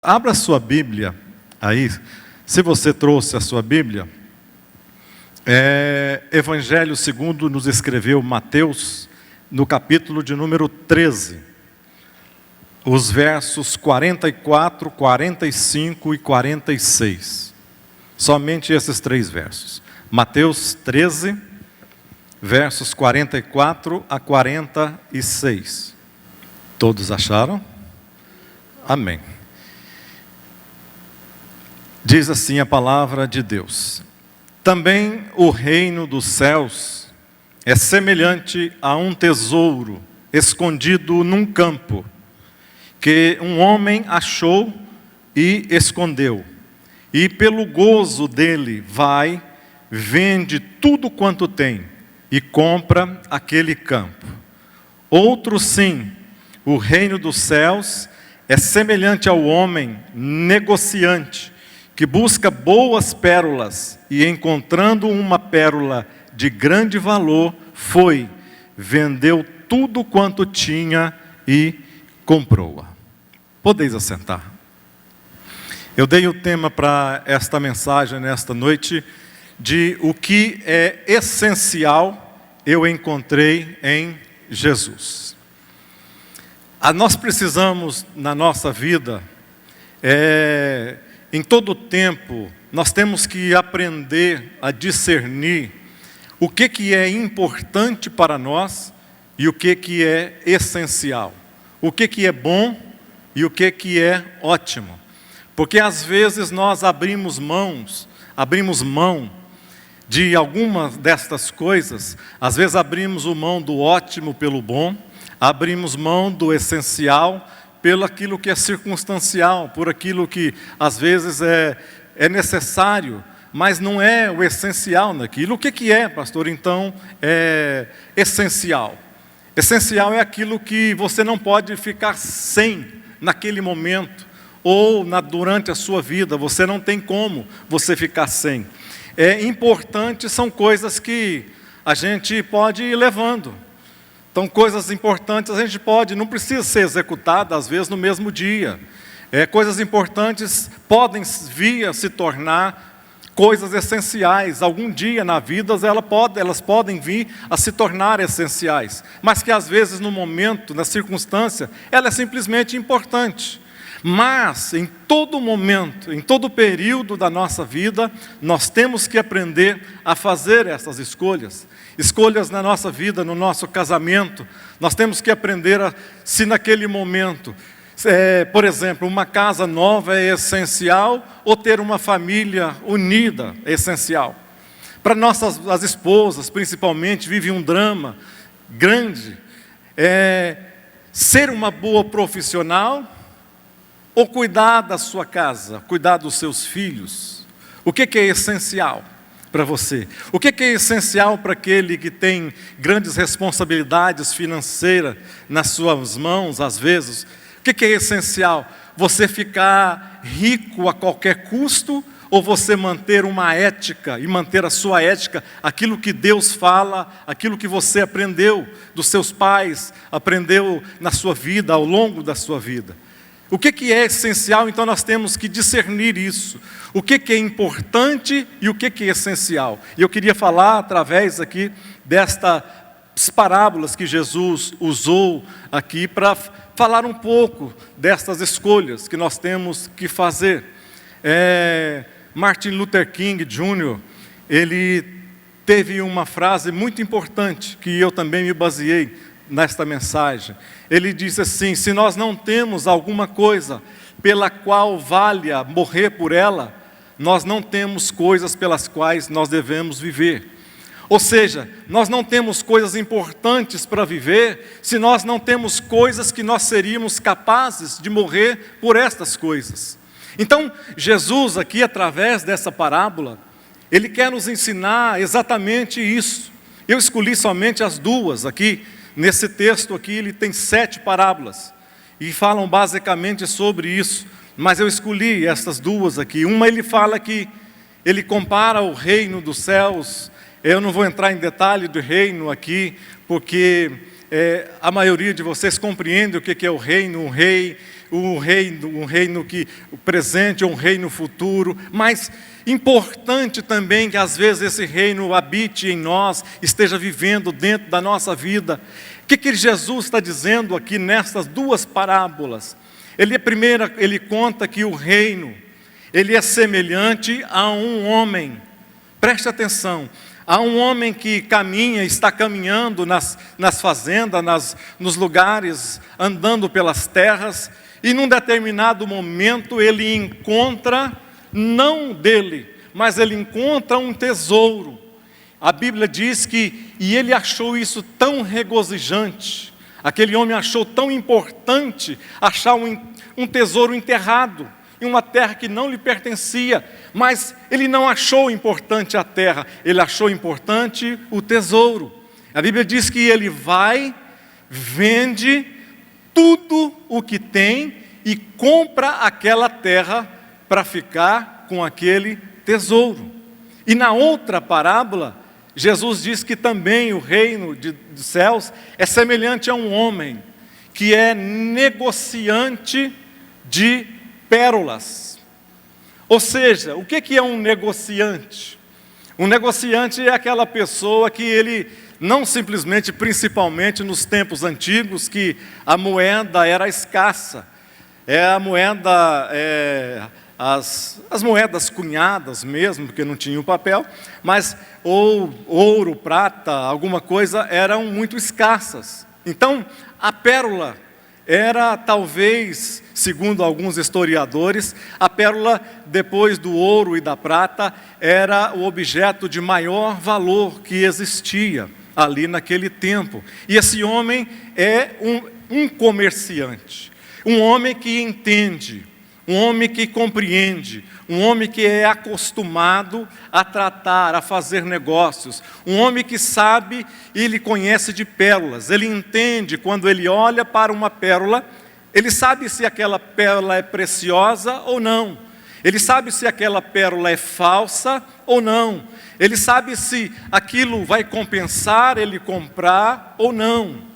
Abra sua Bíblia aí, se você trouxe a sua Bíblia. Evangelho segundo nos escreveu Mateus, no capítulo de número 13, os versos 44, 45 e 46. Somente esses três versos. Mateus 13, versos 44 a 46. Todos acharam? Amém. Diz assim a palavra de Deus: também o reino dos céus é semelhante a um tesouro escondido num campo, que um homem achou e escondeu. E pelo gozo dele vai, vende tudo quanto tem e compra aquele campo. Outro sim, o reino dos céus é semelhante ao homem negociante, que busca boas pérolas, e encontrando uma pérola de grande valor, vendeu tudo quanto tinha e comprou-a. Podeis assentar. Eu dei o tema para esta mensagem nesta noite, de o que é essencial eu encontrei em Jesus. Nós precisamos, na nossa vida, em todo tempo, nós temos que aprender a discernir o que é importante para nós e o que é essencial. O que é bom e o que é ótimo. Porque às vezes nós abrimos mão de algumas destas coisas. Às vezes abrimos mão do ótimo pelo bom, abrimos mão do essencial pelo aquilo que é circunstancial, por aquilo que às vezes é necessário, mas não é o essencial naquilo. O que é, pastor? Então, é essencial. Essencial é aquilo que você não pode ficar sem naquele momento, ou durante a sua vida, você não tem como você ficar sem. Importante são coisas que a gente pode ir levando. Então, coisas importantes a gente não precisa ser executada, às vezes, no mesmo dia. Coisas importantes podem vir a se tornar coisas essenciais. Algum dia na vida elas podem vir a se tornar essenciais. Mas que às vezes, no momento, na circunstância, ela é simplesmente importante. Mas, em todo momento, em todo período da nossa vida, nós temos que aprender a fazer essas escolhas. Escolhas na nossa vida, no nosso casamento. Nós temos que aprender se naquele momento, por exemplo, uma casa nova é essencial, ou ter uma família unida é essencial. Para as esposas, principalmente, vivem um drama grande. Ser uma boa profissional, ou cuidar da sua casa, cuidar dos seus filhos. O que é essencial para você? O que é essencial para aquele que tem grandes responsabilidades financeiras nas suas mãos, às vezes? O que é essencial? Você ficar rico a qualquer custo, ou você manter uma ética, e manter a sua ética, aquilo que Deus fala, aquilo que você aprendeu dos seus pais, aprendeu na sua vida, ao longo da sua vida? O que é essencial? Então nós temos que discernir isso. O que é importante e o que é essencial. E eu queria falar através aqui destas parábolas que Jesus usou aqui para falar um pouco destas escolhas que nós temos que fazer. Martin Luther King Jr., ele teve uma frase muito importante que eu também me baseei nesta mensagem. Ele disse assim: se nós não temos alguma coisa pela qual valha morrer por ela, nós não temos coisas pelas quais nós devemos viver. Ou seja, nós não temos coisas importantes para viver, se nós não temos coisas que nós seríamos capazes de morrer por estas coisas. Então, Jesus aqui, através dessa parábola, ele quer nos ensinar exatamente isso. Eu escolhi somente as duas aqui. Nesse texto aqui, ele tem 7 parábolas, e falam basicamente sobre isso, mas eu escolhi essas duas aqui. Uma, ele fala que ele compara o reino dos céus. Eu não vou entrar em detalhe do reino aqui, porque a maioria de vocês compreende o que é o reino, um rei, um reino que o presente ou um reino futuro, mas importante também que às vezes esse reino habite em nós, esteja vivendo dentro da nossa vida. O que Jesus está dizendo aqui nessas duas parábolas? Ele conta que o reino, ele é semelhante a um homem. Preste atenção. Há um homem que está caminhando nas fazendas, nos lugares, andando pelas terras, e num determinado momento ele encontra, não dele, mas ele encontra um tesouro. A Bíblia diz e ele achou isso tão regozijante, aquele homem achou tão importante achar um tesouro enterrado, em uma terra que não lhe pertencia, mas ele não achou importante a terra, ele achou importante o tesouro. A Bíblia diz que ele vai, vende tudo o que tem e compra aquela terra para ficar com aquele tesouro. E na outra parábola, Jesus diz que também o reino dos céus é semelhante a um homem que é negociante de pérolas. Ou seja, o que é um negociante? Um negociante é aquela pessoa que ele não simplesmente, principalmente nos tempos antigos, que a moeda era escassa. As moedas cunhadas mesmo, porque não tinha o papel, mas ou ouro, prata, alguma coisa, eram muito escassas. Então, a pérola era talvez, segundo alguns historiadores, a pérola, depois do ouro e da prata, era o objeto de maior valor que existia ali naquele tempo. E esse homem é um comerciante, um homem que entende, um homem que compreende, um homem que é acostumado a tratar, a fazer negócios, um homem que sabe e ele conhece de pérolas, ele entende quando ele olha para uma pérola, ele sabe se aquela pérola é preciosa ou não, ele sabe se aquela pérola é falsa ou não, ele sabe se aquilo vai compensar ele comprar ou não.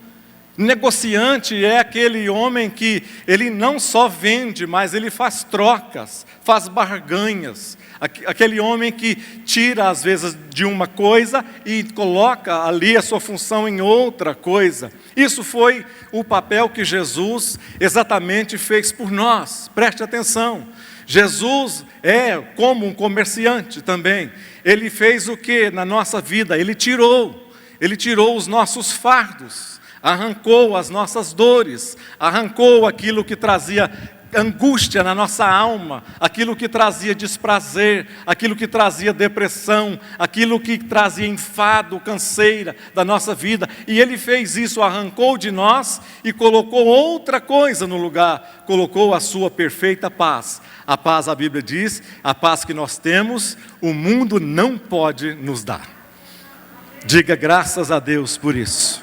Negociante é aquele homem que ele não só vende, mas ele faz trocas, faz barganhas. Aquele homem que tira às vezes de uma coisa e coloca ali a sua função em outra coisa. Isso foi o papel que Jesus exatamente fez por nós. Preste atenção. Jesus é como um comerciante também. Ele fez o que na nossa vida? Ele tirou os nossos fardos. Arrancou as nossas dores, arrancou aquilo que trazia angústia na nossa alma, aquilo que trazia desprazer, aquilo que trazia depressão, aquilo que trazia enfado, canseira da nossa vida. E Ele fez isso, arrancou de nós e colocou outra coisa no lugar, colocou a sua perfeita paz. A paz, a Bíblia diz, a paz que nós temos, o mundo não pode nos dar. Diga graças a Deus por isso.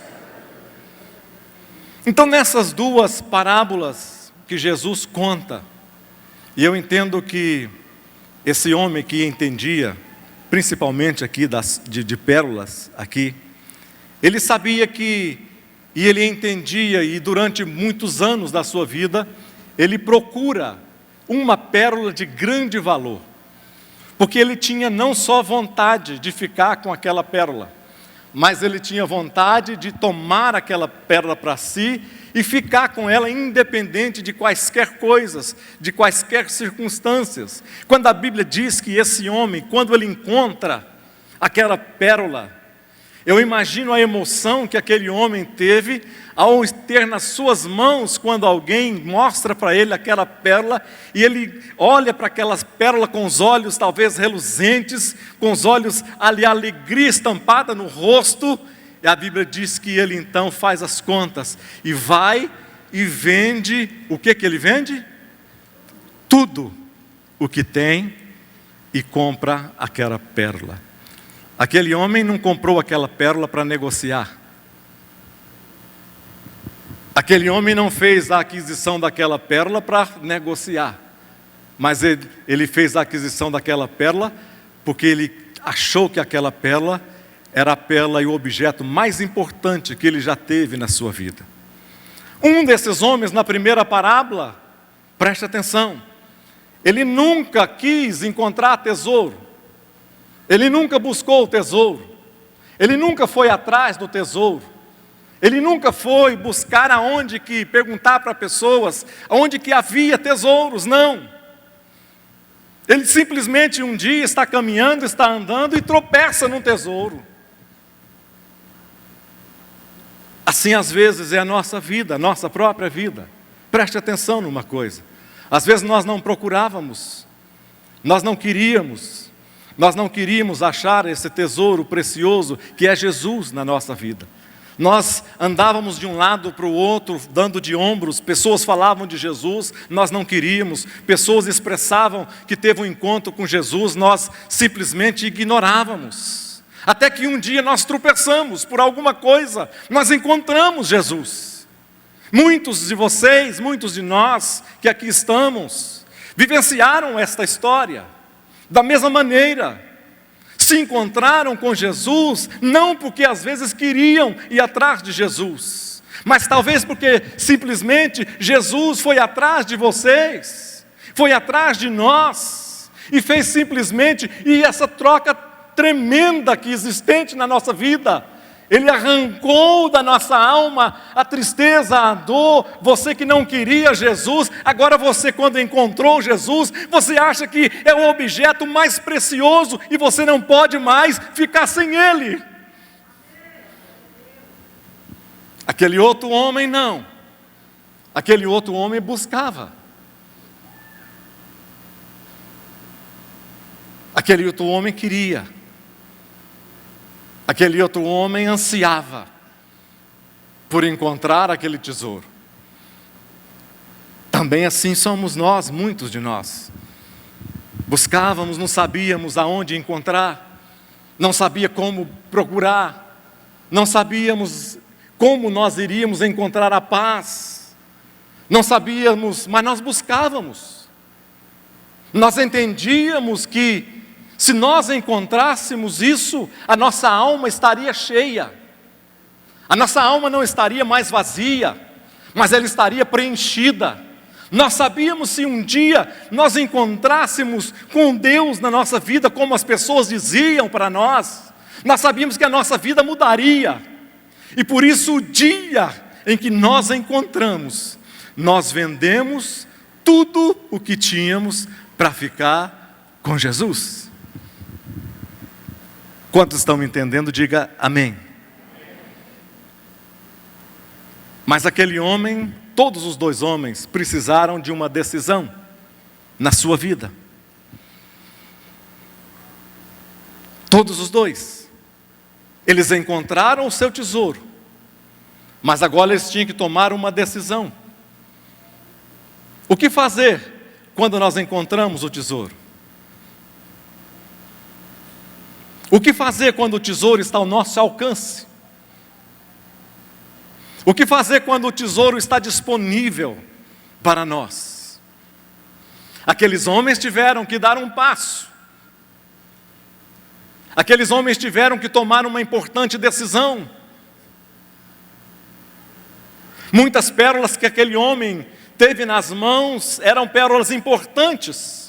Então, nessas duas parábolas que Jesus conta, e eu entendo que esse homem que entendia, principalmente aqui de pérolas, aqui, ele sabia e ele entendia, e durante muitos anos da sua vida, ele procura uma pérola de grande valor, porque ele tinha não só vontade de ficar com aquela pérola, mas ele tinha vontade de tomar aquela pérola para si e ficar com ela independente de quaisquer coisas, de quaisquer circunstâncias. Quando a Bíblia diz que esse homem, quando ele encontra aquela pérola, eu imagino a emoção que aquele homem teve ao ter nas suas mãos, quando alguém mostra para ele aquela pérola, e ele olha para aquelas pérolas com os olhos talvez reluzentes, com os olhos ali, a alegria estampada no rosto, e a Bíblia diz que ele então faz as contas, e vai e vende, o que ele vende? Tudo o que tem, e compra aquela pérola. Aquele homem não comprou aquela pérola para negociar. Aquele homem não fez a aquisição daquela pérola para negociar. Mas ele fez a aquisição daquela pérola porque ele achou que aquela pérola era a pérola e o objeto mais importante que ele já teve na sua vida. Um desses homens, na primeira parábola, Preste atenção. Ele nunca quis encontrar tesouro. Ele nunca buscou o tesouro. Ele nunca foi atrás do tesouro. Ele nunca foi buscar perguntar para pessoas aonde que havia tesouros, não. Ele simplesmente um dia está caminhando, está andando e tropeça num tesouro. Assim às vezes é a nossa vida, a nossa própria vida. Preste atenção numa coisa. Às vezes nós não procurávamos, nós não queríamos achar esse tesouro precioso que é Jesus na nossa vida. Nós andávamos de um lado para o outro, dando de ombros, pessoas falavam de Jesus, nós não queríamos, pessoas expressavam que teve um encontro com Jesus, nós simplesmente ignorávamos. Até que um dia nós tropeçamos por alguma coisa, nós encontramos Jesus. Muitos de vocês, muitos de nós que aqui estamos, vivenciaram esta história. Da mesma maneira, se encontraram com Jesus, não porque às vezes queriam ir atrás de Jesus, mas talvez porque simplesmente Jesus foi atrás de vocês, foi atrás de nós, e fez simplesmente, e essa troca tremenda que existente na nossa vida, Ele arrancou da nossa alma a tristeza, a dor. Você que não queria Jesus, agora você, quando encontrou Jesus, você acha que é o objeto mais precioso e você não pode mais ficar sem Ele. Aquele outro homem não. Aquele outro homem buscava. Aquele outro homem queria. Aquele outro homem ansiava por encontrar aquele tesouro. Também assim somos nós, muitos de nós. Buscávamos, não sabíamos aonde encontrar, não sabia como procurar, não sabíamos como nós iríamos encontrar a paz, não sabíamos, mas nós buscávamos. Nós entendíamos que se nós encontrássemos isso, a nossa alma estaria cheia. A nossa alma não estaria mais vazia, mas ela estaria preenchida. Nós sabíamos se um dia nós encontrássemos com Deus na nossa vida, como as pessoas diziam para nós, nós sabíamos que a nossa vida mudaria. E por isso o dia em que nós encontramos, nós vendemos tudo o que tínhamos para ficar com Jesus. Quantos estão me entendendo? Diga amém. Mas aquele homem, todos os dois homens, precisaram de uma decisão na sua vida. Todos os dois. Eles encontraram o seu tesouro, mas agora eles tinham que tomar uma decisão. O que fazer quando nós encontramos o tesouro? O que fazer quando o tesouro está ao nosso alcance? O que fazer quando o tesouro está disponível para nós? Aqueles homens tiveram que dar um passo. Aqueles homens tiveram que tomar uma importante decisão. Muitas pérolas que aquele homem teve nas mãos eram pérolas importantes.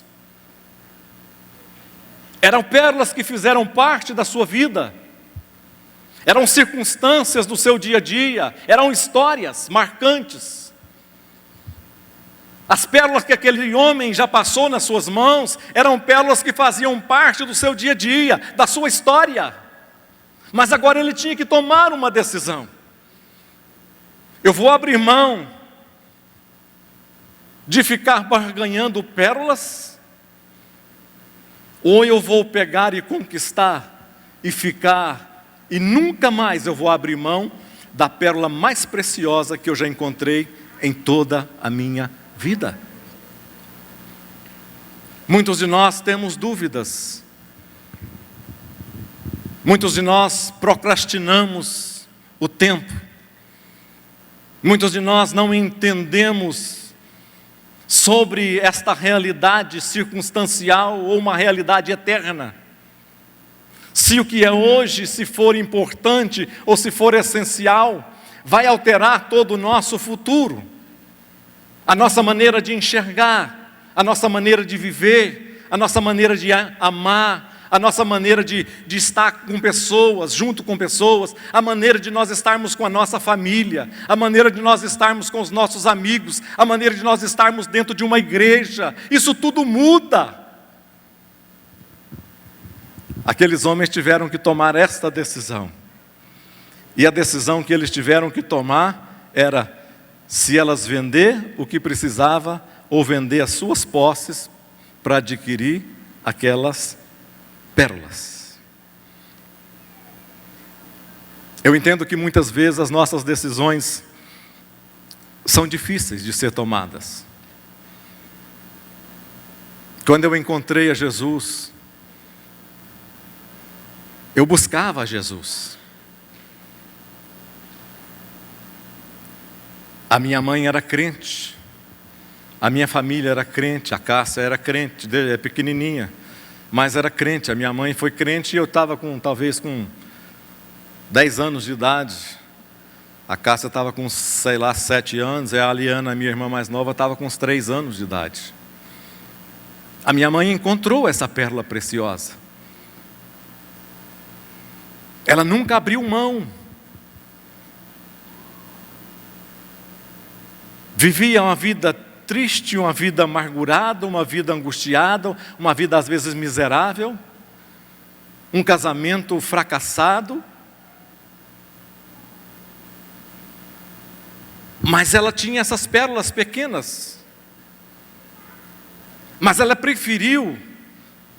Eram pérolas que fizeram parte da sua vida. Eram circunstâncias do seu dia a dia. Eram histórias marcantes. As pérolas que aquele homem já passou nas suas mãos eram pérolas que faziam parte do seu dia a dia, da sua história. Mas agora ele tinha que tomar uma decisão. Eu vou abrir mão de ficar barganhando pérolas, ou eu vou pegar e conquistar e ficar, e nunca mais eu vou abrir mão da pérola mais preciosa que eu já encontrei em toda a minha vida. Muitos de nós temos dúvidas. Muitos de nós procrastinamos o tempo. Muitos de nós não entendemos sobre esta realidade circunstancial ou uma realidade eterna. Se o que é hoje, se for importante ou se for essencial, vai alterar todo o nosso futuro. a nossa maneira de enxergar, a nossa maneira de viver, a nossa maneira de amar, a nossa maneira de estar com pessoas, junto com pessoas, a maneira de nós estarmos com a nossa família, a maneira de nós estarmos com os nossos amigos, a maneira de nós estarmos dentro de uma igreja. Isso tudo muda. Aqueles homens tiveram que tomar esta decisão. E a decisão que eles tiveram que tomar era se elas vender o que precisava ou vender as suas posses para adquirir aquelas pérolas. Eu entendo que muitas vezes as nossas decisões são difíceis de ser tomadas. Quando eu encontrei a Jesus, eu buscava a Jesus. A minha mãe era crente, a minha família era crente, a Cássia era crente, é pequenininha, mas era crente. A minha mãe foi crente e eu estava talvez com 10 anos de idade. A Cássia estava com, 7 anos, e a Aliana, minha irmã mais nova, estava com uns 3 anos de idade. A minha mãe encontrou essa pérola preciosa. Ela nunca abriu mão. Vivia uma vida triste, uma vida amargurada, uma vida angustiada, uma vida às vezes miserável, um casamento fracassado. Mas ela tinha essas pérolas pequenas. Mas ela preferiu,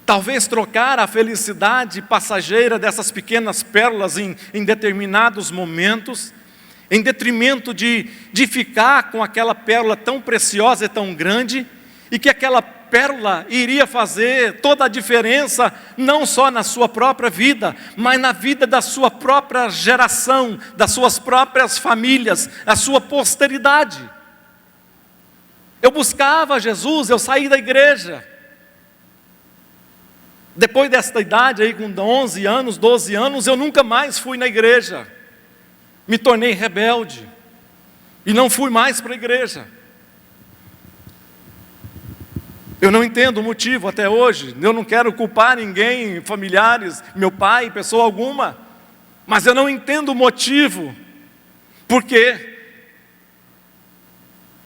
talvez, trocar a felicidade passageira dessas pequenas pérolas em determinados momentos, em detrimento de ficar com aquela pérola tão preciosa e tão grande, e que aquela pérola iria fazer toda a diferença, não só na sua própria vida, mas na vida da sua própria geração, das suas próprias famílias, da sua posteridade. Eu buscava Jesus, eu saí da igreja. Depois desta idade aí, com 11 anos, 12 anos, eu nunca mais fui na igreja. Me tornei rebelde e não fui mais para a igreja. Eu não entendo o motivo até hoje. Eu não quero culpar ninguém, familiares, meu pai, pessoa alguma, mas eu não entendo o motivo. Por quê?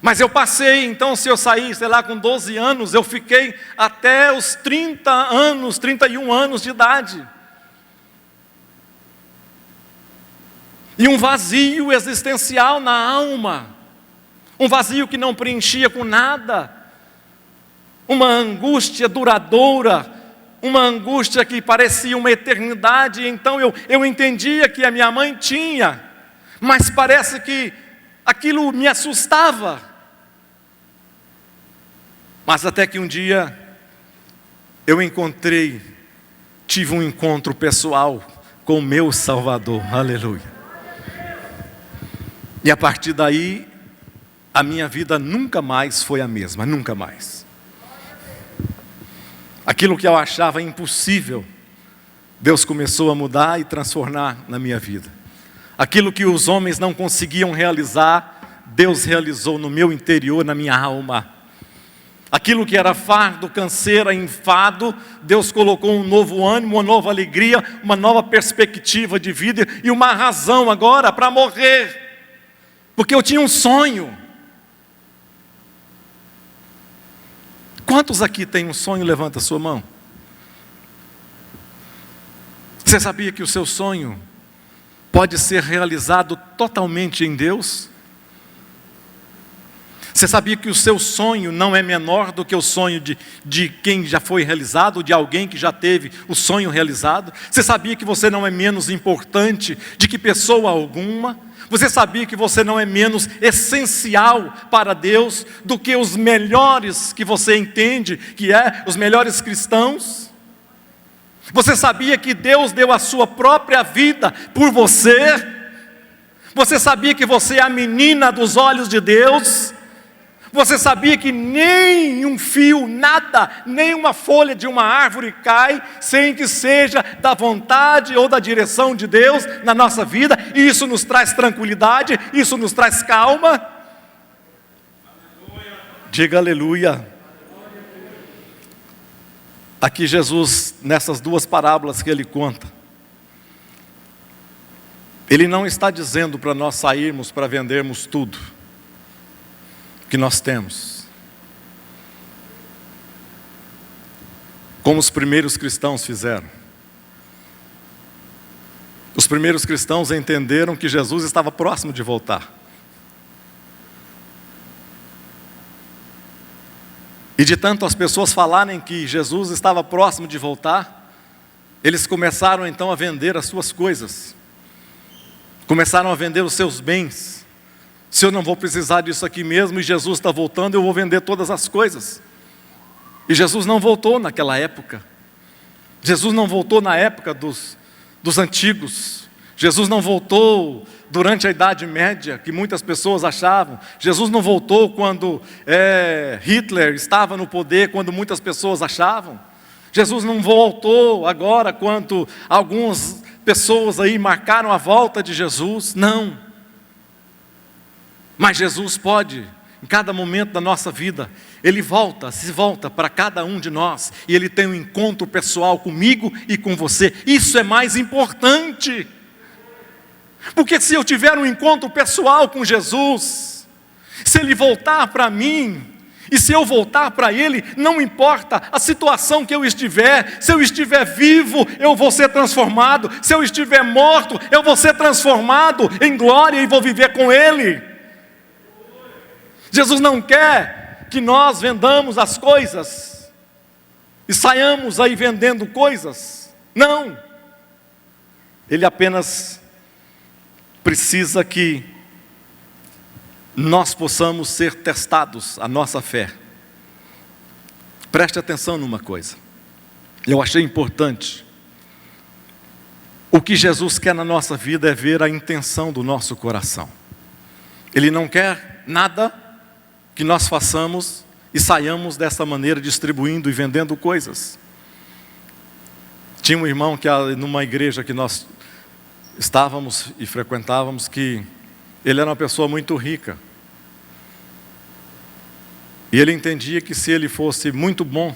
Mas eu passei, então, se eu saí, com 12 anos, eu fiquei até os 30 anos, 31 anos de idade. E um vazio existencial na alma, um vazio que não preenchia com nada, uma angústia duradoura, uma angústia que parecia uma eternidade. Então eu entendia que a minha mãe tinha, mas parece que aquilo me assustava. Mas até que um dia eu tive um encontro pessoal com o meu Salvador, aleluia. E a partir daí, a minha vida nunca mais foi a mesma, nunca mais. Aquilo que eu achava impossível, Deus começou a mudar e transformar na minha vida. Aquilo que os homens não conseguiam realizar, Deus realizou no meu interior, na minha alma. Aquilo que era fardo, canseira, enfado, Deus colocou um novo ânimo, uma nova alegria, uma nova perspectiva de vida e uma razão agora para morrer. Porque eu tinha um sonho. Quantos aqui têm um sonho? Levanta a sua mão. Você sabia que o seu sonho pode ser realizado totalmente em Deus? Você sabia que o seu sonho não é menor do que o sonho de quem já foi realizado, de alguém que já teve o sonho realizado? Você sabia que você não é menos importante de que pessoa alguma? Você sabia que você não é menos essencial para Deus do que os melhores que você entende que é os melhores cristãos? Você sabia que Deus deu a sua própria vida por você? Você sabia que você é a menina dos olhos de Deus? Você sabia que nem um fio, nada, nem uma folha de uma árvore cai sem que seja da vontade ou da direção de Deus na nossa vida? E isso nos traz tranquilidade, isso nos traz calma. Diga aleluia. Aqui Jesus, nessas duas parábolas que ele conta, ele não está dizendo para nós sairmos para vendermos tudo que nós temos, como os primeiros cristãos fizeram. Os primeiros cristãos entenderam que Jesus estava próximo de voltar. E de tanto as pessoas falarem que Jesus estava próximo de voltar, eles começaram então a vender as suas coisas. Começaram a vender os seus bens. Se eu não vou precisar disso aqui mesmo e Jesus está voltando, eu vou vender todas as coisas. E Jesus não voltou naquela época. Jesus não voltou na época dos antigos. Jesus não voltou durante a Idade Média, que muitas pessoas achavam. Jesus não voltou quando Hitler estava no poder, quando muitas pessoas achavam. Jesus não voltou agora, quando algumas pessoas aí marcaram a volta de Jesus. Não. Mas Jesus pode, em cada momento da nossa vida, Ele se volta para cada um de nós, e Ele tem um encontro pessoal comigo e com você. Isso é mais importante. Porque se eu tiver um encontro pessoal com Jesus, se Ele voltar para mim, e se eu voltar para Ele, não importa a situação que eu estiver, se eu estiver vivo, eu vou ser transformado, se eu estiver morto, eu vou ser transformado em glória e vou viver com Ele. Jesus não quer que nós vendamos as coisas e saiamos aí vendendo coisas. Não. Ele apenas precisa que nós possamos ser testados, a nossa fé. Preste atenção numa coisa. Eu achei importante. O que Jesus quer na nossa vida é ver a intenção do nosso coração. Ele não quer nada que nós façamos e saiamos dessa maneira, distribuindo e vendendo coisas. Tinha um irmão que numa igreja que nós estávamos e frequentávamos, que ele era uma pessoa muito rica. E ele entendia que se ele fosse muito bom,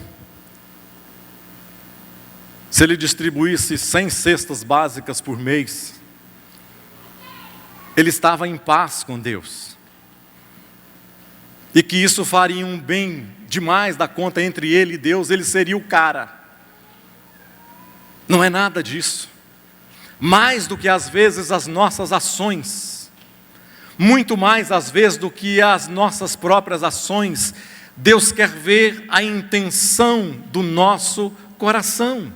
se ele distribuísse 100 cestas básicas por mês, ele estava em paz com Deus. E que isso faria um bem demais da conta entre ele e Deus, ele seria o cara. Não é nada disso. Mais do que às vezes as nossas ações, muito mais às vezes do que as nossas próprias ações, Deus quer ver a intenção do nosso coração.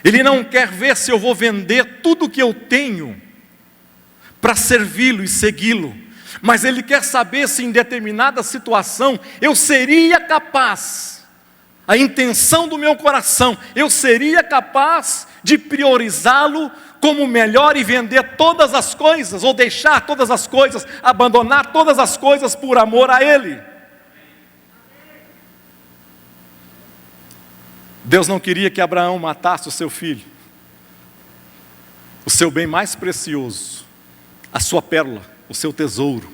Ele não quer ver se eu vou vender tudo que eu tenho para servi-lo e segui-lo, mas Ele quer saber se em determinada situação eu seria capaz, a intenção do meu coração, eu seria capaz de priorizá-lo como melhor e vender todas as coisas, ou deixar todas as coisas, abandonar todas as coisas por amor a Ele. Deus não queria que Abraão matasse o seu filho, o seu bem mais precioso, a sua pérola, o seu tesouro,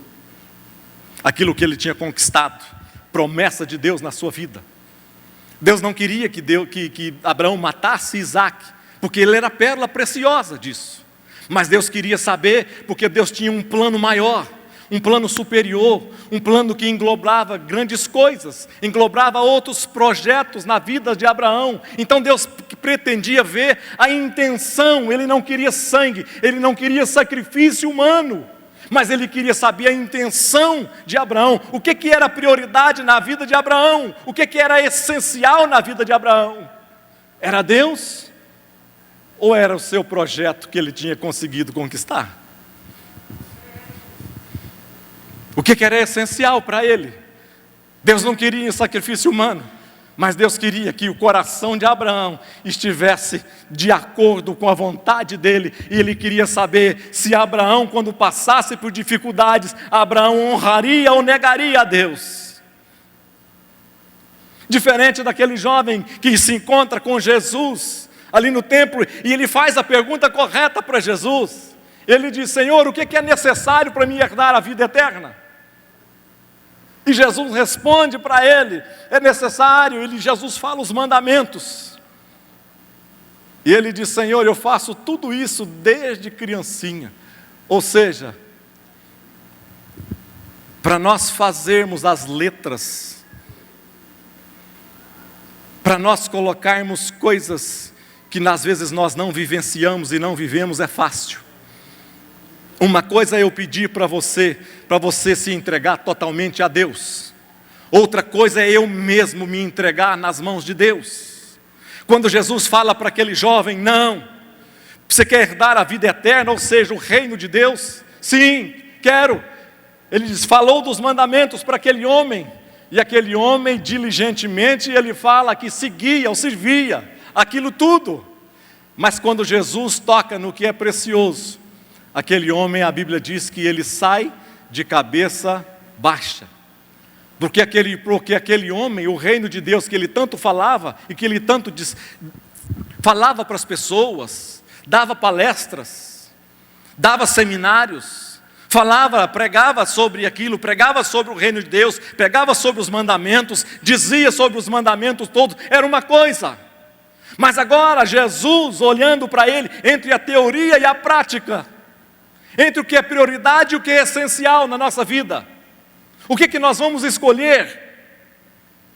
aquilo que ele tinha conquistado, promessa de Deus na sua vida. Deus não queria que Abraão matasse Isaac, porque ele era a pérola preciosa disso. Mas Deus queria saber, porque Deus tinha um plano maior, um plano superior, um plano que englobava grandes coisas, englobava outros projetos na vida de Abraão. Então Deus pretendia ver a intenção. Ele não queria sangue, Ele não queria sacrifício humano, mas Ele queria saber a intenção de Abraão, o que era prioridade na vida de Abraão, o que era essencial na vida de Abraão. Era Deus ou era o seu projeto que ele tinha conseguido conquistar? O que era essencial para ele? Deus não queria sacrifício humano, mas Deus queria que o coração de Abraão estivesse de acordo com a vontade dele, e ele queria saber se Abraão, quando passasse por dificuldades, Abraão honraria ou negaria a Deus. Diferente daquele jovem que se encontra com Jesus ali no templo, e ele faz a pergunta correta para Jesus. Ele diz: Senhor, o que é necessário para me herdar a vida eterna? E Jesus responde para ele, é necessário, Jesus fala os mandamentos. E ele diz: Senhor, eu faço tudo isso desde criancinha. Ou seja, para nós fazermos as letras, para nós colocarmos coisas que às vezes nós não vivenciamos e não vivemos, é fácil. Uma coisa é eu pedir para você se entregar totalmente a Deus. Outra coisa é eu mesmo me entregar nas mãos de Deus. Quando Jesus fala para aquele jovem: não, você quer herdar a vida eterna, ou seja, o reino de Deus? Sim, quero. Ele falou dos mandamentos para aquele homem, e aquele homem diligentemente, ele fala que seguia ou servia aquilo tudo. Mas quando Jesus toca no que é precioso, aquele homem, a Bíblia diz que ele sai de cabeça baixa. Porque aquele homem, o reino de Deus que ele tanto falava, e que ele tanto falava para as pessoas, dava palestras, dava seminários, pregava sobre aquilo, pregava sobre o reino de Deus, pregava sobre os mandamentos, dizia sobre os mandamentos todos, era uma coisa. Mas agora Jesus, olhando para ele, entre a teoria e a prática, entre o que é prioridade e o que é essencial na nossa vida, o que nós vamos escolher?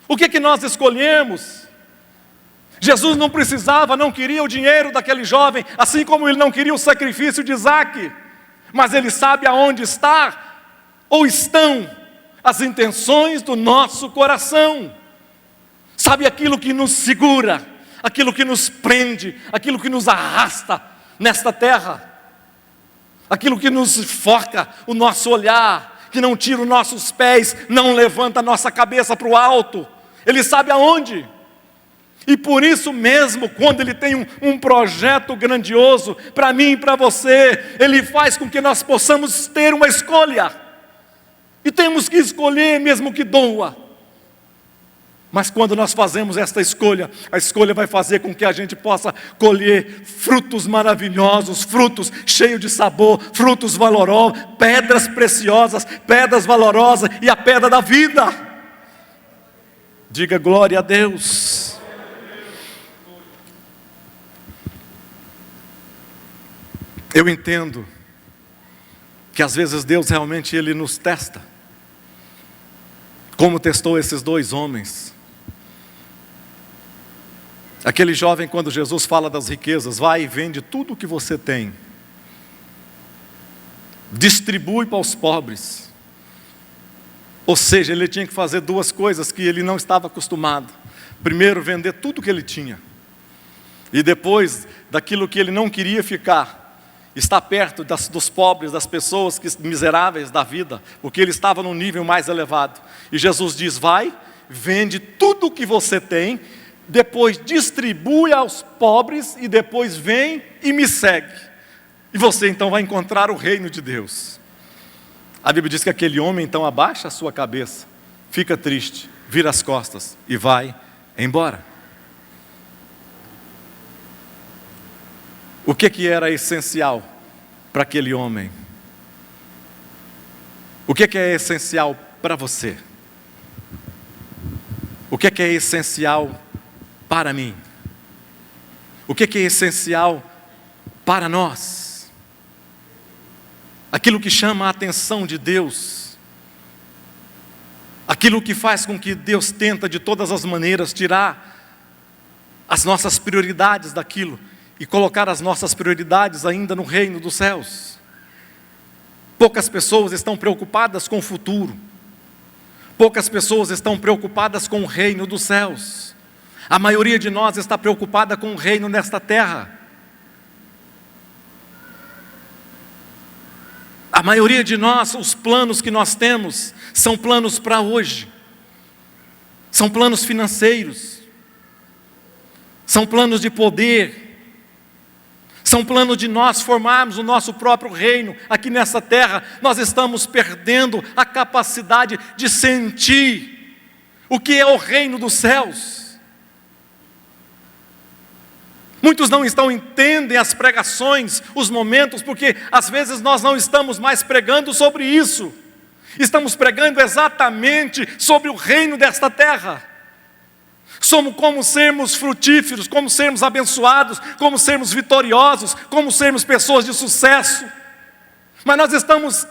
O que nós escolhemos? Jesus não precisava, não queria o dinheiro daquele jovem, assim como ele não queria o sacrifício de Isaque, mas ele sabe aonde está, ou estão, as intenções do nosso coração. Sabe aquilo que nos segura, aquilo que nos prende, aquilo que nos arrasta nesta terra, aquilo que nos foca o nosso olhar, que não tira os nossos pés, não levanta a nossa cabeça para o alto. Ele sabe aonde. E por isso mesmo, quando Ele tem um projeto grandioso para mim e para você, Ele faz com que nós possamos ter uma escolha. E temos que escolher mesmo que doa. Mas quando nós fazemos esta escolha, a escolha vai fazer com que a gente possa colher frutos maravilhosos, frutos cheios de sabor, frutos valorosos, pedras preciosas, pedras valorosas e a pedra da vida. Diga glória a Deus. Eu entendo que às vezes Deus realmente Ele nos testa, como testou esses dois homens. Aquele jovem, quando Jesus fala das riquezas, vai e vende tudo o que você tem, distribui para os pobres. Ou seja, ele tinha que fazer duas coisas que ele não estava acostumado. Primeiro, vender tudo que ele tinha, e depois, daquilo que ele não queria ficar, estar perto dos pobres, das pessoas miseráveis da vida, porque ele estava num nível mais elevado. E Jesus diz: vai, vende tudo o que você tem, depois distribui aos pobres, e depois vem e me segue. E você então vai encontrar o reino de Deus. A Bíblia diz que aquele homem então abaixa a sua cabeça, fica triste, vira as costas e vai embora. O que era essencial para aquele homem? O que é essencial para você? O que é essencial para mim? O que é essencial para nós? Aquilo que chama a atenção de Deus, aquilo que faz com que Deus tenta de todas as maneiras tirar as nossas prioridades daquilo e colocar as nossas prioridades ainda no reino dos céus. Poucas pessoas estão preocupadas com o futuro. Poucas pessoas estão preocupadas com o reino dos céus. A maioria de nós está preocupada com o reino nesta terra. A maioria de nós, os planos que nós temos, são planos para hoje. São planos financeiros. São planos de poder. São planos de nós formarmos o nosso próprio reino aqui nessa terra. Nós estamos perdendo a capacidade de sentir o que é o reino dos céus. Muitos não entendem as pregações, os momentos, porque às vezes nós não estamos mais pregando sobre isso. Estamos pregando exatamente sobre o reino desta terra. Como sermos frutíferos, como sermos abençoados, como sermos vitoriosos, como sermos pessoas de sucesso. Mas nós estamos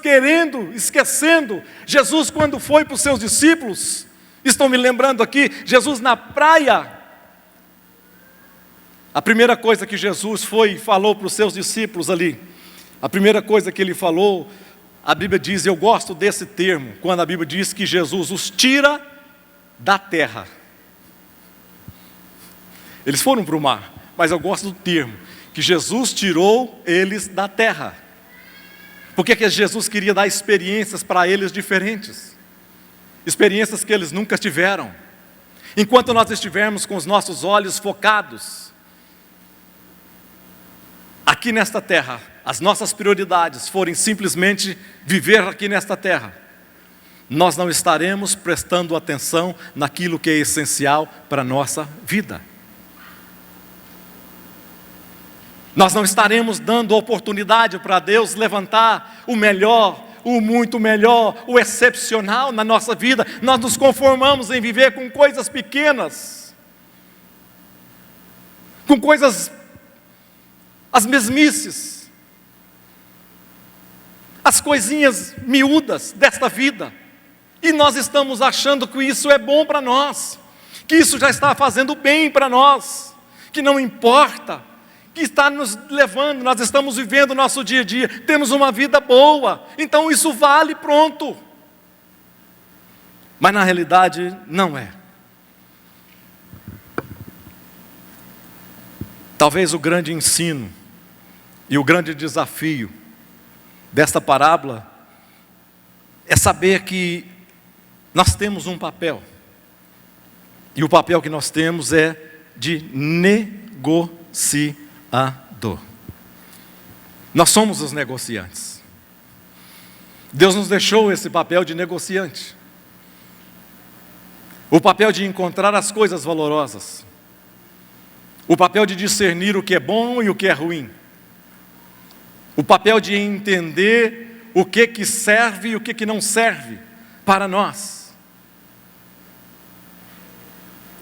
esquecendo. Jesus, quando foi para os seus discípulos, estão me lembrando aqui, Jesus na praia, a primeira coisa que Jesus foi e falou para os seus discípulos ali, a primeira coisa que ele falou, a Bíblia diz, eu gosto desse termo, quando a Bíblia diz que Jesus os tira da terra. Eles foram para o mar, mas eu gosto do termo, que Jesus tirou eles da terra. Porque que Jesus queria dar experiências para eles diferentes, experiências que eles nunca tiveram. Enquanto nós estivermos com os nossos olhos focados aqui nesta terra, as nossas prioridades forem simplesmente viver aqui nesta terra, nós não estaremos prestando atenção naquilo que é essencial para a nossa vida. Nós não estaremos dando oportunidade para Deus levantar o melhor, o muito melhor, o excepcional na nossa vida. Nós nos conformamos em viver com coisas pequenas, com coisas, as mesmices, as coisinhas miúdas desta vida. E nós estamos achando que isso é bom para nós, que isso já está fazendo bem para nós, que não importa, que está nos levando, nós estamos vivendo o nosso dia a dia, temos uma vida boa, então isso vale, pronto. Mas na realidade não é. Talvez o grande ensino e o grande desafio desta parábola é saber que nós temos um papel, e o papel que nós temos é de negociador. Nós somos os negociantes. Deus nos deixou esse papel de negociante, o papel de encontrar as coisas valorosas, o papel de discernir o que é bom e o que é ruim, o papel de entender o que serve e o que não serve para nós.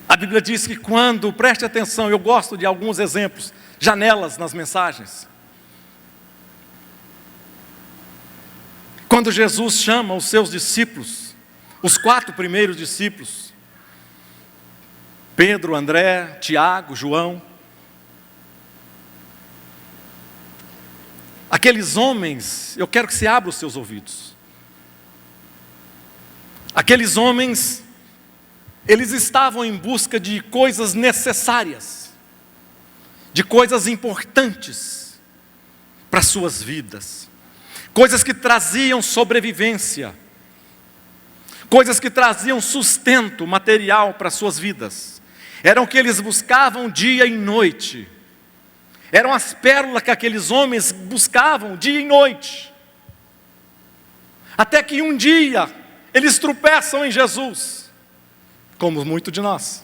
A Bíblia diz que quando, preste atenção, eu gosto de alguns exemplos, janelas nas mensagens. Quando Jesus chama os seus discípulos, os 4 primeiros discípulos, Pedro, André, Tiago, João, aqueles homens, eu quero que você abra os seus ouvidos. Aqueles homens, eles estavam em busca de coisas necessárias, de coisas importantes para suas vidas, coisas que traziam sobrevivência, coisas que traziam sustento material para suas vidas. Eram o que eles buscavam dia e noite, eram as pérolas que aqueles homens buscavam dia e noite, até que um dia eles tropeçam em Jesus, como muito de nós.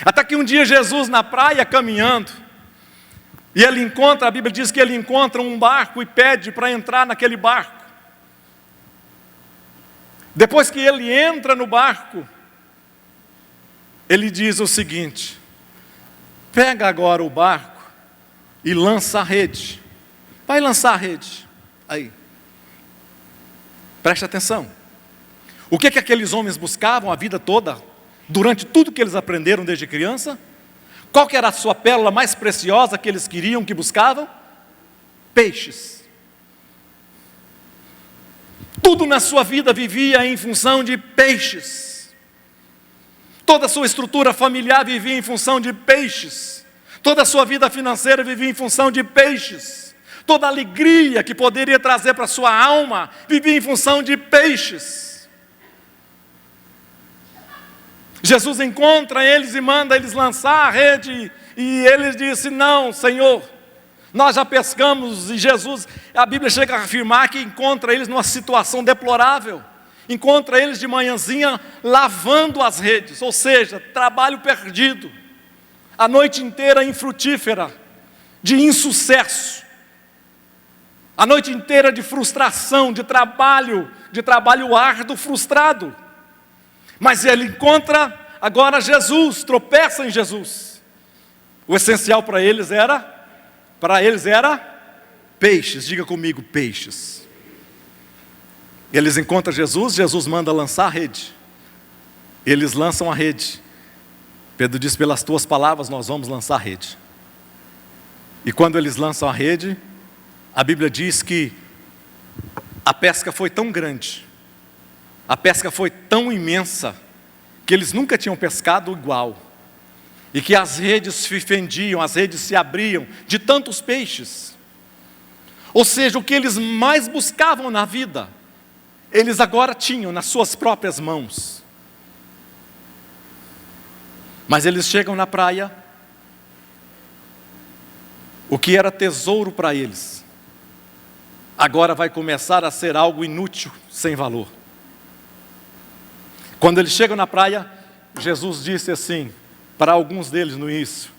Até que um dia Jesus na praia caminhando, e ele encontra, a Bíblia diz que ele encontra um barco e pede para entrar naquele barco. Depois que ele entra no barco, ele diz o seguinte: pega agora o barco e lança a rede. Vai lançar a rede. Aí. Preste atenção. O que aqueles homens buscavam a vida toda, durante tudo que eles aprenderam desde criança? Qual que era a sua pérola mais preciosa que eles queriam, que buscavam? Peixes. Tudo na sua vida vivia em função de peixes. Toda a sua estrutura familiar vivia em função de peixes. Toda a sua vida financeira vivia em função de peixes. Toda a alegria que poderia trazer para a sua alma vivia em função de peixes. Jesus encontra eles e manda eles lançar a rede, e eles dizem: não, Senhor, nós já pescamos. E Jesus, a Bíblia chega a afirmar que encontra eles numa situação deplorável, encontra eles de manhãzinha lavando as redes, ou seja, trabalho perdido, a noite inteira infrutífera, de insucesso. A noite inteira de frustração, de trabalho árduo, frustrado. Mas ele encontra agora Jesus, tropeça em Jesus. O essencial para eles era peixes. Diga comigo, peixes. Eles encontram Jesus, Jesus manda lançar a rede. Eles lançam a rede. Pedro diz, pelas tuas palavras nós vamos lançar a rede. E quando eles lançam a rede, a Bíblia diz que a pesca foi tão grande, a pesca foi tão imensa, que eles nunca tinham pescado igual. E que as redes se fendiam, as redes se abriam de tantos peixes. Ou seja, o que eles mais buscavam na vida, eles agora tinham nas suas próprias mãos. Mas eles chegam na praia, o que era tesouro para eles, agora vai começar a ser algo inútil, sem valor. Quando eles chegam na praia, Jesus disse assim, para alguns deles no início: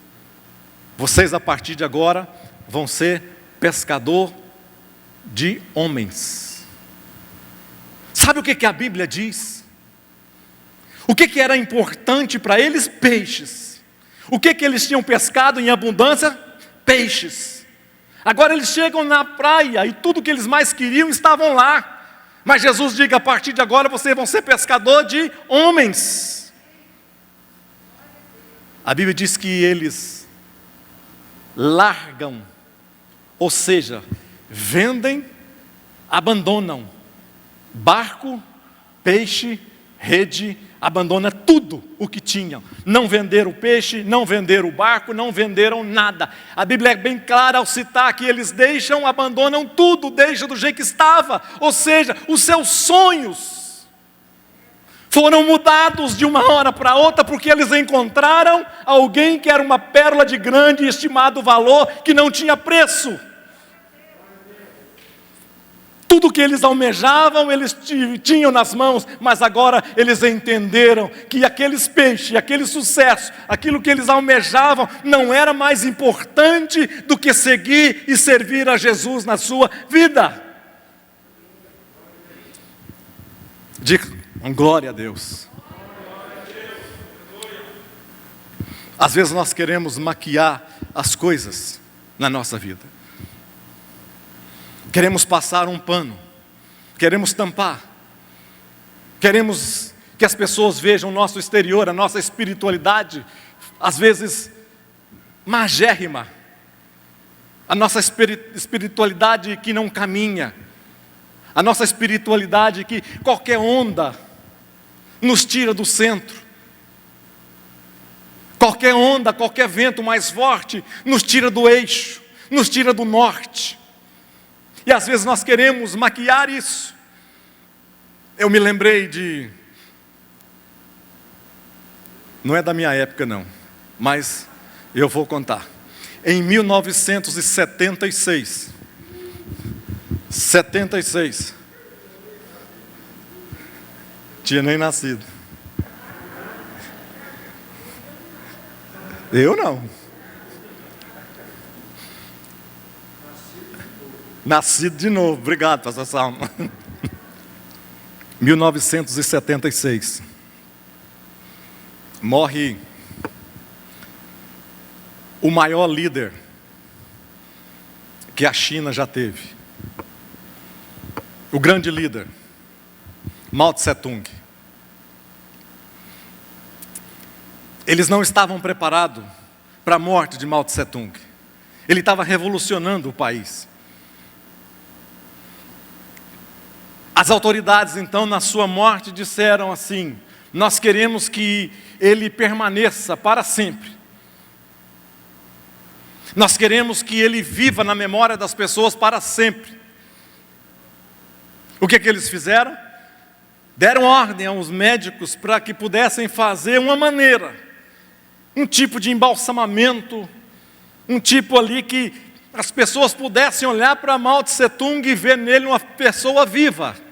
vocês a partir de agora vão ser pescador de homens. Sabe o que a Bíblia diz? O que era importante para eles? Peixes. O que eles tinham pescado em abundância? Peixes. Agora eles chegam na praia e tudo que eles mais queriam estavam lá. Mas Jesus diz, a partir de agora vocês vão ser pescador de homens. A Bíblia diz que eles largam, ou seja, vendem, abandonam barco, peixe, rede, abandona tudo o que tinham. Não venderam o peixe, não venderam o barco, não venderam nada. A Bíblia é bem clara ao citar que eles deixam, abandonam tudo, deixam do jeito que estava. Ou seja, os seus sonhos foram mudados de uma hora para outra, porque eles encontraram alguém que era uma pérola de grande e estimado valor, que não tinha preço. Tudo que eles almejavam, eles tinham nas mãos, mas agora eles entenderam que aqueles peixes, aquele sucesso, aquilo que eles almejavam, não era mais importante do que seguir e servir a Jesus na sua vida. Diga, glória a Deus. Às vezes nós queremos maquiar as coisas na nossa vida. Queremos passar um pano, queremos tampar, queremos que as pessoas vejam o nosso exterior, a nossa espiritualidade, às vezes magérrima, a nossa espiritualidade que não caminha, a nossa espiritualidade que qualquer onda nos tira do centro, qualquer onda, qualquer vento mais forte nos tira do eixo, nos tira do norte. E às vezes nós queremos maquiar isso. Eu me lembrei de... Não é da minha época não, mas eu vou contar. Em 1976, tinha nem nascido. Eu não. Nascido de novo, obrigado, pastor Salmo. 1976. Morre o maior líder que a China já teve. O grande líder, Mao Tse-tung. Eles não estavam preparados para a morte de Mao Tse-tung. Ele estava revolucionando o país. As autoridades, então, na sua morte, disseram assim: nós queremos que ele permaneça para sempre. Nós queremos que ele viva na memória das pessoas para sempre. O que eles fizeram? Deram ordem aos médicos para que pudessem fazer uma maneira, um tipo de embalsamamento, um tipo ali que as pessoas pudessem olhar para Mao Tse-tung e ver nele uma pessoa viva.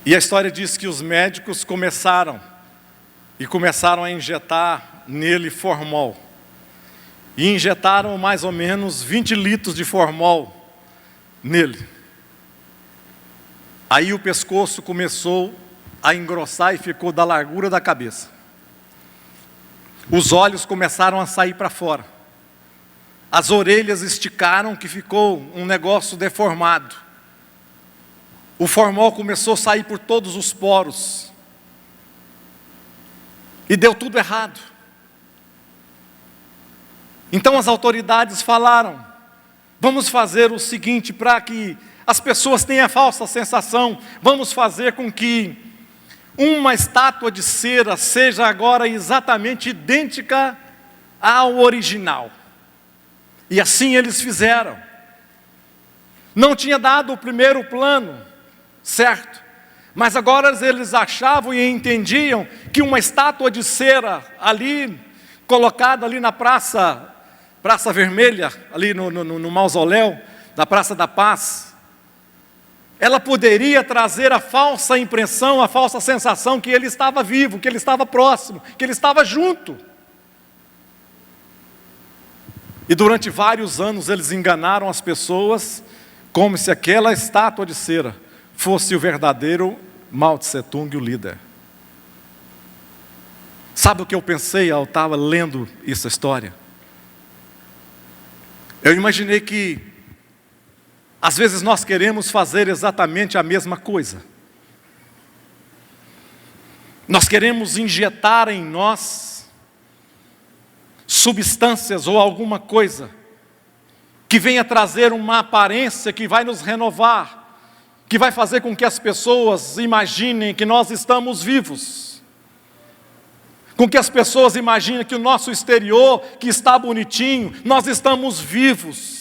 E a história diz que os médicos começaram a injetar nele formol. e injetaram mais ou menos 20 litros de formol nele. Aí o pescoço começou a engrossar e ficou da largura da cabeça. Os olhos começaram a sair para fora. As orelhas esticaram, que ficou um negócio deformado. O formol começou a sair por todos os poros. E deu tudo errado. Então as autoridades falaram: vamos fazer o seguinte, para que as pessoas tenham a falsa sensação, vamos fazer com que uma estátua de cera seja agora exatamente idêntica ao original. E assim eles fizeram. Não tinha dado o primeiro plano, certo? Mas agora eles achavam e entendiam que uma estátua de cera ali, colocada ali na Praça Vermelha, ali no mausoléu da Praça da Paz, ela poderia trazer a falsa impressão, a falsa sensação que ele estava vivo, que ele estava próximo, que ele estava junto. E durante vários anos eles enganaram as pessoas, como se aquela estátua de cera fosse o verdadeiro Mao Tse Tung, o líder. Sabe o que eu pensei ao estar lendo essa história? Eu imaginei que às vezes nós queremos fazer exatamente a mesma coisa. Nós queremos injetar em nós substâncias ou alguma coisa que venha trazer uma aparência que vai nos renovar, que vai fazer com que as pessoas imaginem que nós estamos vivos, com que as pessoas imaginem que o nosso exterior, que está bonitinho, nós estamos vivos.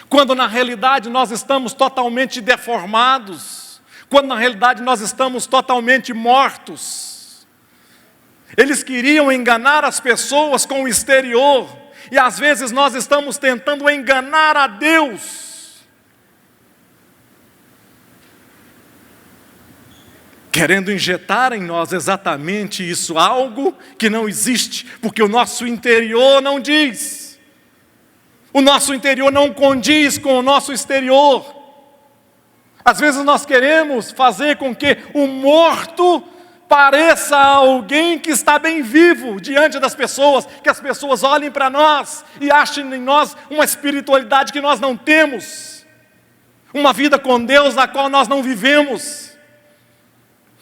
Quando na realidade nós estamos totalmente deformados, quando na realidade nós estamos totalmente mortos. Eles queriam enganar as pessoas com o exterior, e às vezes nós estamos tentando enganar a Deus, querendo injetar em nós exatamente isso, algo que não existe, porque o nosso interior não diz. O nosso interior não condiz com o nosso exterior. Às vezes nós queremos fazer com que o morto pareça alguém que está bem vivo diante das pessoas, que as pessoas olhem para nós e achem em nós uma espiritualidade que nós não temos, uma vida com Deus na qual nós não vivemos.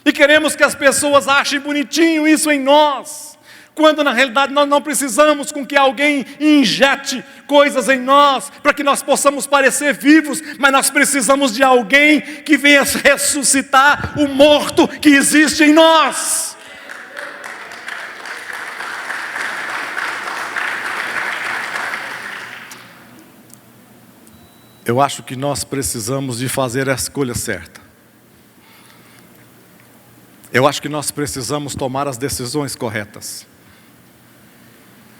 E queremos que as pessoas achem bonitinho isso em nós, quando na realidade nós não precisamos com que alguém injete coisas em nós, para que nós possamos parecer vivos, mas nós precisamos de alguém que venha ressuscitar o morto que existe em nós. Eu acho que nós precisamos de fazer a escolha certa. Eu acho que nós precisamos tomar as decisões corretas.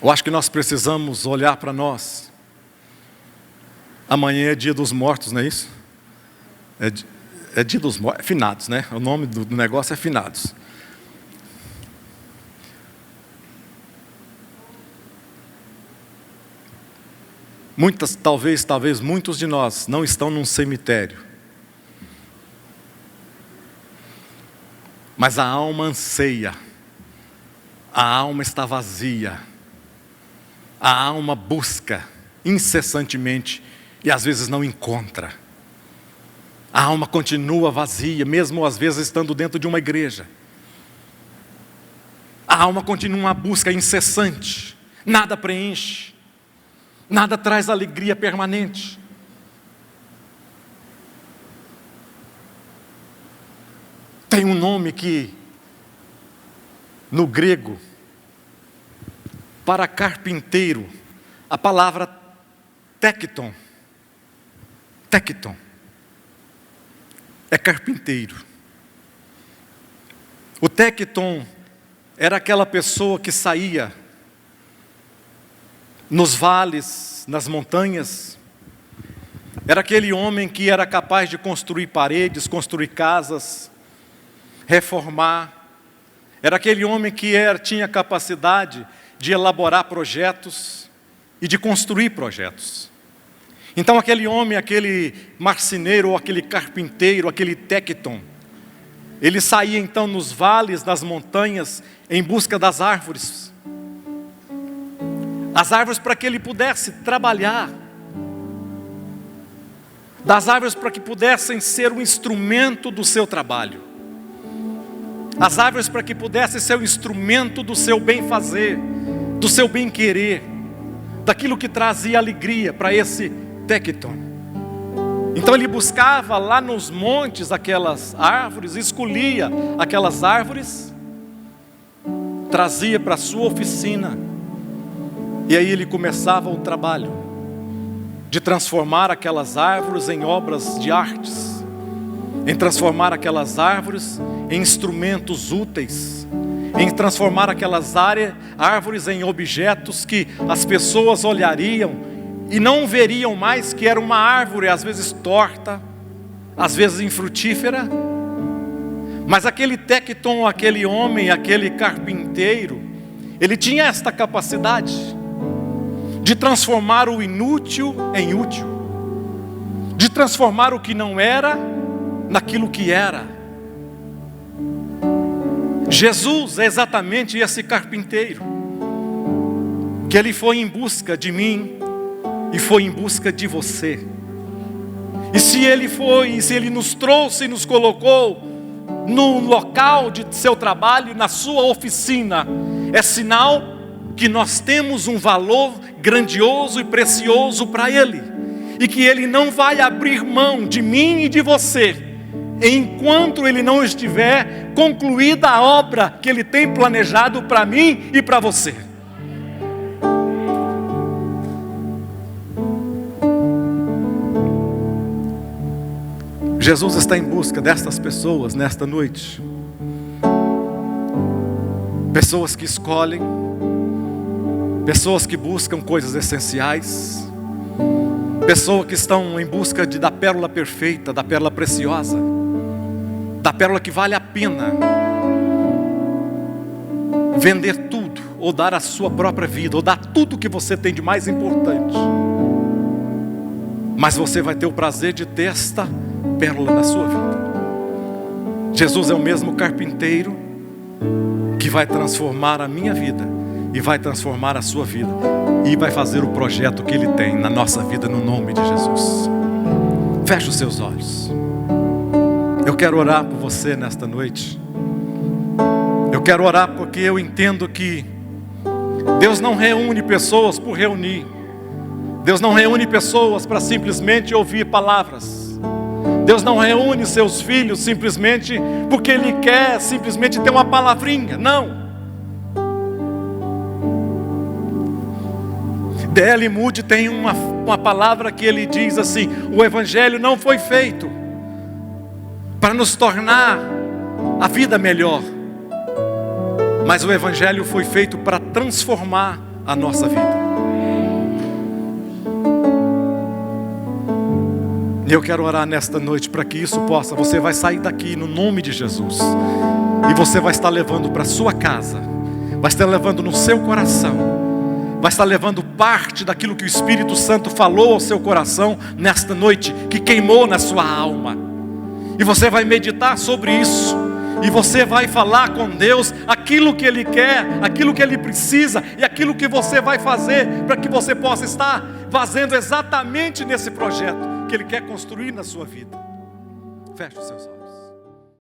Eu acho que nós precisamos olhar para nós. Amanhã é dia dos mortos, não é isso? É dia dos mortos, finados, né? O nome do negócio é finados. Talvez muitos de nós não estão num cemitério. Mas a alma anseia. A alma está vazia. A alma busca incessantemente e às vezes não encontra. A alma continua vazia, mesmo às vezes estando dentro de uma igreja. A alma continua uma busca incessante. Nada preenche. Nada traz alegria permanente. Tem um nome que, no grego, para carpinteiro, a palavra tecton. Tecton é carpinteiro. O tecton era aquela pessoa que saía nos vales, nas montanhas. Era aquele homem que era capaz de construir paredes, construir casas, reformar. Era aquele homem que tinha capacidade de elaborar projetos. e de construir projetos. Então aquele homem, aquele marceneiro, ou aquele carpinteiro, aquele técton, ele saía então nos vales, nas montanhas, em busca das árvores. As árvores para que ele pudesse trabalhar. Das árvores para que pudessem ser um instrumento do seu trabalho. As árvores para que pudessem ser um instrumento do seu bem-fazer, do seu bem-querer, daquilo que trazia alegria para esse técton. Então ele buscava lá nos montes aquelas árvores, escolhia aquelas árvores, trazia para a sua oficina, e aí ele começava o trabalho de transformar aquelas árvores em obras de artes, em transformar aquelas árvores em instrumentos úteis, em transformar aquelas árvores em objetos que as pessoas olhariam e não veriam mais que era uma árvore, às vezes torta, às vezes infrutífera. Mas aquele técton, aquele homem, aquele carpinteiro, ele tinha esta capacidade de transformar o inútil em útil, de transformar o que não era naquilo que era. Jesus é exatamente esse carpinteiro, que ele foi em busca de mim e foi em busca de você. E se ele nos trouxe e nos colocou no local de seu trabalho, na sua oficina, é sinal que nós temos um valor grandioso e precioso para Ele, e que Ele não vai abrir mão de mim e de você, enquanto Ele não estiver concluída a obra que Ele tem planejado para mim e para você. Jesus está em busca destas pessoas nesta noite. Pessoas que escolhem, pessoas que buscam coisas essenciais, pessoas que estão em busca da pérola perfeita, da pérola preciosa, da pérola que vale a pena vender tudo, ou dar a sua própria vida, ou dar tudo que você tem de mais importante. Mas você vai ter o prazer de ter esta pérola na sua vida. Jesus é o mesmo carpinteiro que vai transformar a minha vida e vai transformar a sua vida e vai fazer o projeto que Ele tem na nossa vida, no nome de Jesus. Feche os seus olhos. Eu quero orar por você nesta noite. Eu quero orar porque eu entendo que Deus não reúne pessoas por reunir. Deus não reúne pessoas para simplesmente ouvir palavras. Deus não reúne seus filhos simplesmente porque Ele quer simplesmente ter uma palavrinha. Não. D.L. Moody tem uma palavra que ele diz assim: o Evangelho não foi feito para nos tornar a vida melhor, mas o Evangelho foi feito para transformar a nossa vida. E eu quero orar nesta noite para que isso possa. Você vai sair daqui no nome de Jesus, e você vai estar levando para sua casa, vai estar levando no seu coração, vai estar levando parte daquilo que o Espírito Santo falou ao seu coração nesta noite, que queimou na sua alma. E você vai meditar sobre isso, e você vai falar com Deus aquilo que Ele quer, aquilo que Ele precisa, e aquilo que você vai fazer para que você possa estar fazendo exatamente nesse projeto que Ele quer construir na sua vida. Feche os seus olhos.